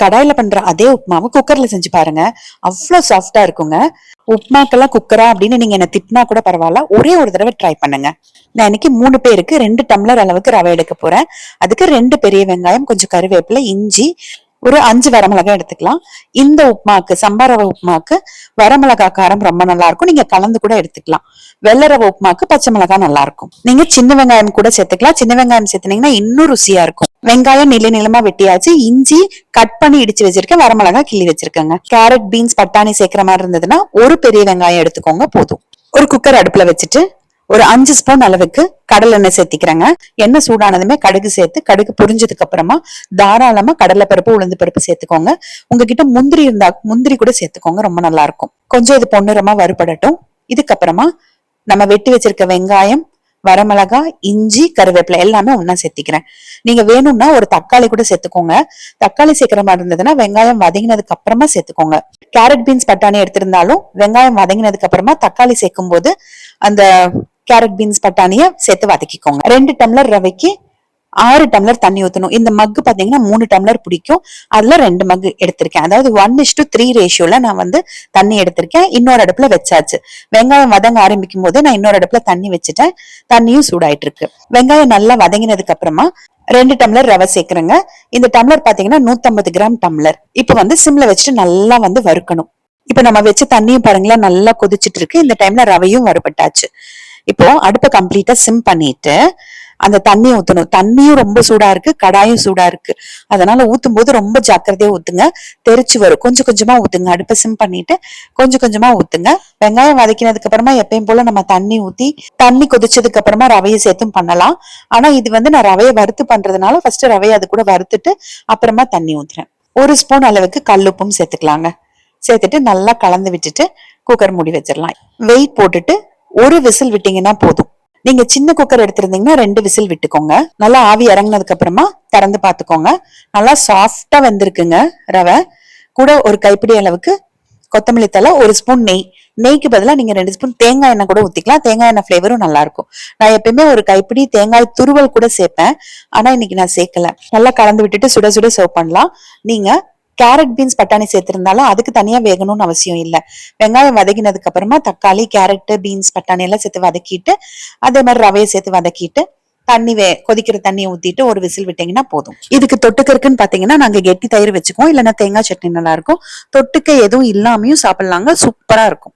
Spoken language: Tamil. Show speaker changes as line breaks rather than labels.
கடாயில பண்ற அதே உப்புமாவை குக்கர்ல செஞ்சு பாருங்க, அவ்வளவு சாஃப்டா இருக்குங்க. உப்புமாக்கெல்லாம் குக்கரா அப்படின்னு நீங்க என்ன திட்டினா கூட பரவாயில்ல, ஒரே ஒரு தடவை ட்ரை பண்ணுங்க. நான் இன்னைக்கு 3 பேருக்கு 2 டம்ளர் அளவுக்கு ரவை எடுக்க போறேன். அதுக்கு 2 பெரிய வெங்காயம், கொஞ்சம் கருவேப்பிலை, இஞ்சி, ஒரு 5 வரமிளகாய் எடுத்துக்கலாம். இந்த உப்புமாக்கு, சம்பா ரவை உப்புமாக்கு வரமிளகா காரம் ரொம்ப நல்லா இருக்கும். நீங்க கலந்து கூட எடுத்துக்கலாம். வெள்ளை ரவை உப்புமாக்கு பச்சை மிளகாய் நல்லா இருக்கும். நீங்க சின்ன வெங்காயம் கூட சேர்த்துக்கலாம். சின்ன வெங்காயம் சேர்த்துனீங்கன்னா இன்னும் ருசியா இருக்கும். வெங்காயம் நீள நீளமா வெட்டியாச்சு. இஞ்சி கட் பண்ணி இடிச்சு வச்சிருக்கேன். வரமிளகாய் கிள்ளி வச்சிருக்கேங்க. கேரட், பீன்ஸ், பட்டாணி சேர்க்கிற மாதிரி இருந்ததுன்னா ஒரு பெரிய வெங்காயம் எடுத்துக்கோங்க, போதும். ஒரு குக்கர் அடுப்புல வச்சுட்டு ஒரு 5 ஸ்பூன் அளவுக்கு கடலை எண்ணெய் சேர்த்திக்கிறேங்க. எண்ணெய் சூடானதுமே கடுகு சேர்த்து, கடுகு பொரிஞ்சதுக்கு அப்புறமா தாராளமா கடலை பருப்பு, உளுந்து பருப்பு சேர்த்துக்கோங்க. உங்ககிட்ட முந்திரி இருந்தா முந்திரி கூட சேர்த்துக்கோங்க, ரொம்ப நல்லா இருக்கும். கொஞ்சம் இது பொன்னிறமா வறுபடட்டும். இதுக்கப்புறமா நம்ம வெட்டி வச்சிருக்க வெங்காயம், வரமிளகாய், இஞ்சி, கருவேப்பிலை எல்லாமே ஒன்னா சேர்த்திக்கிறேன். நீங்க வேணும்னா ஒரு தக்காளி கூட சேர்த்துக்கோங்க. தக்காளி சேர்க்கிற மாதிரி இருந்ததுன்னா வெங்காயம் வதங்கினதுக்கு அப்புறமா சேர்த்துக்கோங்க. கேரட், பீன்ஸ், பட்டாணி எடுத்திருந்தாலும் வெங்காயம் வதங்கினதுக்கு அப்புறமா தக்காளி சேர்க்கும் போது அந்த கேரட், பீன்ஸ், பட்டாணிய சேர்த்து வதக்கிக்கோங்க. 2 டம்ளர் ரவைக்கு 6 டம்ளர் தண்ணி ஊத்தணும். இந்த மக்கு பாத்தீங்கன்னா 3 டம்ளர் பிடிக்கும். அதுல 2 மக்கு எடுத்திருக்கேன். அதாவது 1:3 ரேஷியோல நான் தண்ணி எடுத்திருக்கேன். இன்னொரு அடுப்புல வச்சாச்சு. வெங்காயம் வதங்க ஆரம்பிக்கும் போது நான் இன்னொரு அடுப்புல தண்ணி வச்சுட்டேன். தண்ணியும் சூடாயிட்டு இருக்கு. வெங்காயம் நல்லா வதங்கினதுக்கு அப்புறமா 2 டம்ளர் ரவை சேர்க்கிறேங்க. இந்த டம்ளர் பாத்தீங்கன்னா 150 கிராம் டம்ளர். இப்ப சிம்ல வச்சுட்டு நல்லா வறுக்கணும். இப்ப நம்ம வச்ச தண்ணியும் பாருங்களேன் நல்லா கொதிச்சுட்டு இருக்கு. இந்த டைம்ல ரவையும் வறுபட்டாச்சு. இப்போ அடுப்பை கம்ப்ளீட்டா சிம் பண்ணிட்டு அந்த தண்ணியை ஊத்தணும். தண்ணியும் ரொம்ப சூடா இருக்கு, கடாயும் சூடா இருக்கு. அதனால ஊத்தும் போது ரொம்ப ஜாக்கிரதையா ஊத்துங்க, தெரிச்சு வரும். கொஞ்சம் கொஞ்சமா ஊத்துங்க. அடுப்பை சிம் பண்ணிட்டு கொஞ்சம் கொஞ்சமா ஊத்துங்க. வெங்காயம் வதக்கினதுக்கு அப்புறமா எப்பயும் போல நம்ம தண்ணி ஊத்தி, தண்ணி கொதிச்சதுக்கு அப்புறமா ரவையை சேர்த்தும் பண்ணலாம். ஆனா இது நான் ரவையை வறுத்து பண்றதுனால ஃபர்ஸ்ட் ரவையை அது கூட வறுத்துட்டு அப்புறமா தண்ணி ஊத்துறேன். 1 ஸ்பூன் அளவுக்கு கல்லுப்பும் சேர்த்துக்கலாங்க. சேர்த்துட்டு நல்லா கலந்து விட்டுட்டு குக்கர் மூடி வச்சிடலாம். வெயிட் போட்டுட்டு ஒரு விசில் விட்டீங்கன்னா போதும். நீங்க சின்ன குக்கர் எடுத்திருந்தீங்கன்னா 2 விசில் விட்டுக்கோங்க. நல்லா ஆவி இறங்கினதுக்கு அப்புறமா திறந்து பாத்துக்கோங்க. நல்லா சாஃப்டா வெந்திருக்குங்க ரவை. கூட ஒரு கைப்பிடி அளவுக்கு கொத்தமல்லி தழை, 1 ஸ்பூன் நெய். நெய்க்கு பதிலா நீங்க 2 ஸ்பூன் தேங்காய் எண்ணெய் கூட ஊத்திக்கலாம். தேங்காய் எண்ணெய் ஃபிளேவரும் நல்லா இருக்கும். நான் எப்பயுமே ஒரு கைப்பிடி தேங்காய் துருவல் கூட சேர்ப்பேன். ஆனா இன்னைக்கு நான் சேர்க்கல. நல்லா கலந்து விட்டுட்டு சுட சுட சர்வ் பண்ணலாம். நீங்க கேரட், பீன்ஸ், பட்டாணி சேர்த்திருந்தாலும் அதுக்கு தனியா வேகணும்னு அவசியம் இல்லை. வெங்காயம் வதக்கினதுக்கு அப்புறமா தக்காளி, கேரட், பீன்ஸ், பட்டாணி எல்லாம் சேர்த்து வதக்கிட்டு அதே மாதிரி ரவையை சேர்த்து வதக்கிட்டு கொதிக்கிற தண்ணியை ஊத்திட்டு ஒரு விசில் விட்டீங்கன்னா போதும். இதுக்கு தொட்டுக்கருக்குன்னு பாத்தீங்கன்னா நாங்க கெட்டி தயிர் வச்சுக்கோம், இல்லைன்னா தேங்காய் சட்னி நல்லா இருக்கும். தொட்டுக்க எதுவும் இல்லாமையும் சாப்பிடலாங்க, சூப்பரா இருக்கும்.